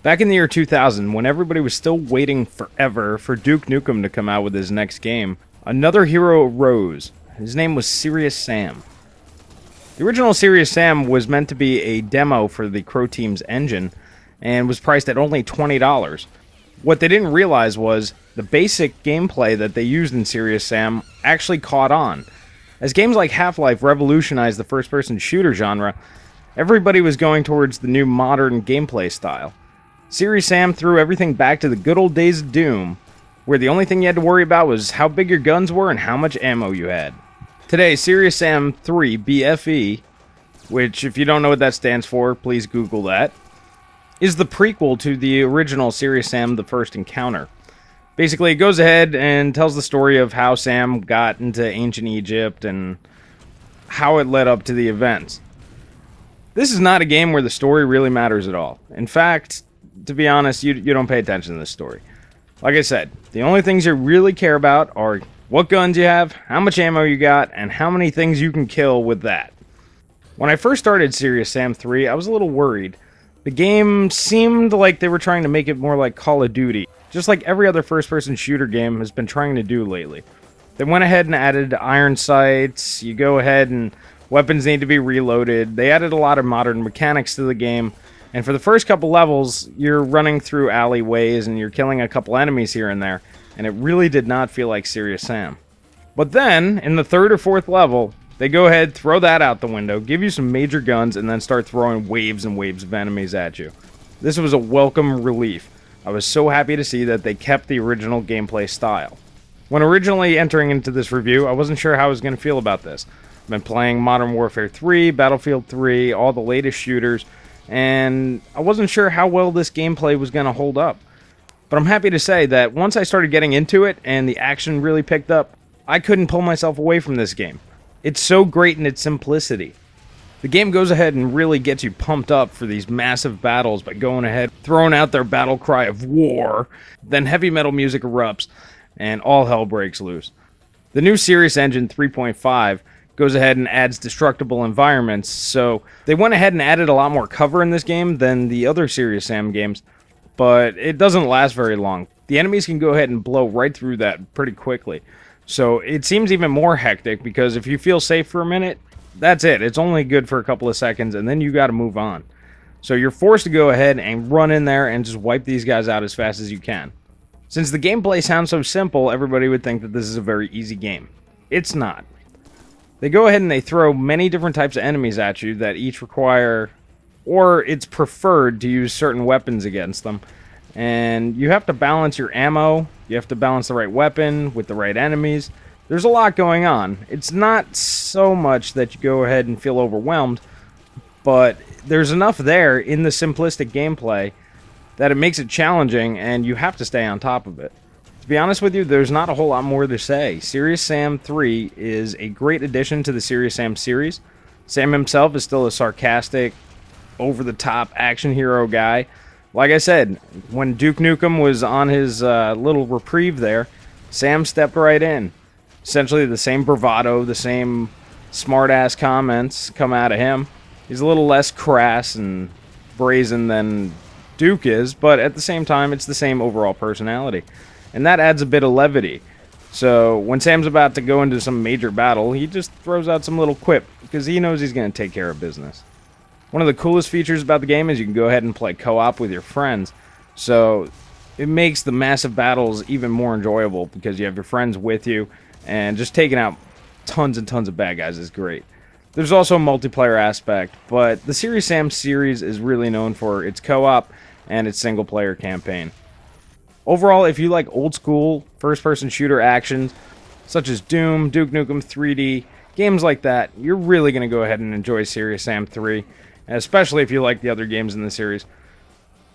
Back in the year 2000, when everybody was still waiting forever for Duke Nukem to come out with his next game, another hero arose. His name was Serious Sam. The original Serious Sam was meant to be a demo for the Crow Team's engine, and was priced at only $20. What they didn't realize was the basic gameplay that they used in Serious Sam actually caught on. As games like Half-Life revolutionized the first-person shooter genre, everybody was going towards the new modern gameplay style. Serious Sam threw everything back to the good old days of Doom, where the only thing you had to worry about was how big your guns were and how much ammo you had. Today, Serious Sam 3 BFE, which if you don't know what that stands for, please Google that, is the prequel to the original Serious Sam: The First Encounter. Basically, it goes ahead and tells the story of how Sam got into ancient Egypt and how it led up to the events. This is not a game where the story really matters at all. In fact, to be honest, you don't pay attention to this story. Like I said, the only things you really care about are what guns you have, how much ammo you got, and how many things you can kill with that. When I first started Serious Sam 3, I was a little worried. The game seemed like they were trying to make it more like Call of Duty, just like every other first-person shooter game has been trying to do lately. They went ahead and added iron sights, you go ahead and weapons need to be reloaded, they added a lot of modern mechanics to the game, and for the first couple levels, you're running through alleyways and you're killing a couple enemies here and there, and it really did not feel like Serious Sam. But then, in the third or fourth level, they go ahead, throw that out the window, give you some major guns, and then start throwing waves and waves of enemies at you. This was a welcome relief. I was so happy to see that they kept the original gameplay style. When originally entering into this review, I wasn't sure how I was going to feel about this. I've been playing Modern Warfare 3, Battlefield 3, all the latest shooters, and I wasn't sure how well this gameplay was going to hold up. But I'm happy to say that once I started getting into it and the action really picked up, I couldn't pull myself away from this game. It's so great in its simplicity. The game goes ahead and really gets you pumped up for these massive battles by going ahead, throwing out their battle cry of war, then heavy metal music erupts, and all hell breaks loose. The new Serious Engine 3.5 goes ahead and adds destructible environments, so they went ahead and added a lot more cover in this game than the other Serious Sam games, but it doesn't last very long. The enemies can go ahead and blow right through that pretty quickly. So it seems even more hectic because if you feel safe for a minute, that's it. It's only good for a couple of seconds and then you got to move on. So you're forced to go ahead and run in there and just wipe these guys out as fast as you can. Since the gameplay sounds so simple, everybody would think that this is a very easy game. It's not. They go ahead and they throw many different types of enemies at you that each require, or it's preferred to use certain weapons against them. And you have to balance your ammo, you have to balance the right weapon with the right enemies. There's a lot going on. It's not so much that you go ahead and feel overwhelmed, but there's enough there in the simplistic gameplay that it makes it challenging and you have to stay on top of it. To be honest with you, there's not a whole lot more to say. Serious Sam 3 is a great addition to the Serious Sam series. Sam himself is still a sarcastic, over-the-top action hero guy. Like I said, when Duke Nukem was on his little reprieve there, Sam stepped right in. Essentially the same bravado, the same smart-ass comments come out of him. He's a little less crass and brazen than Duke is, but at the same time, it's the same overall personality. And that adds a bit of levity. So when Sam's about to go into some major battle, he just throws out some little quip, because he knows he's going to take care of business. One of the coolest features about the game is you can go ahead and play co-op with your friends. So it makes the massive battles even more enjoyable because you have your friends with you, and just taking out tons and tons of bad guys is great. There's also a multiplayer aspect, but the Serious Sam series is really known for its co-op and its single-player campaign. Overall, if you like old-school first-person shooter actions, such as Doom, Duke Nukem 3D, games like that, you're really going to go ahead and enjoy Serious Sam 3. Especially if you like the other games in the series.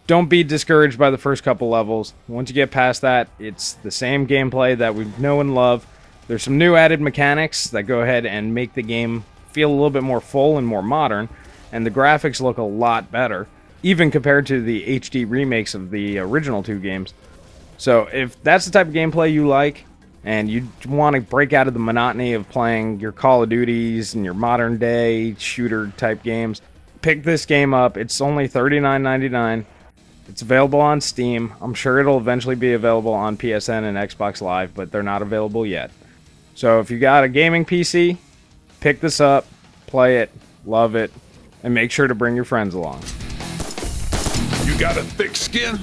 Don't be discouraged by the first couple levels. Once you get past that, it's the same gameplay that we know and love. There's some new added mechanics that go ahead and make the game feel a little bit more full and more modern, and the graphics look a lot better, even compared to the HD remakes of the original two games. So if that's the type of gameplay you like, and you want to break out of the monotony of playing your Call of Duties and your modern day shooter type games, pick this game up. It's only $39.99. It's available on Steam. I'm sure it'll eventually be available on PSN and Xbox Live, but they're not available yet. So if you got a gaming PC, pick this up, play it, love it, and make sure to bring your friends along. You got a thick skin?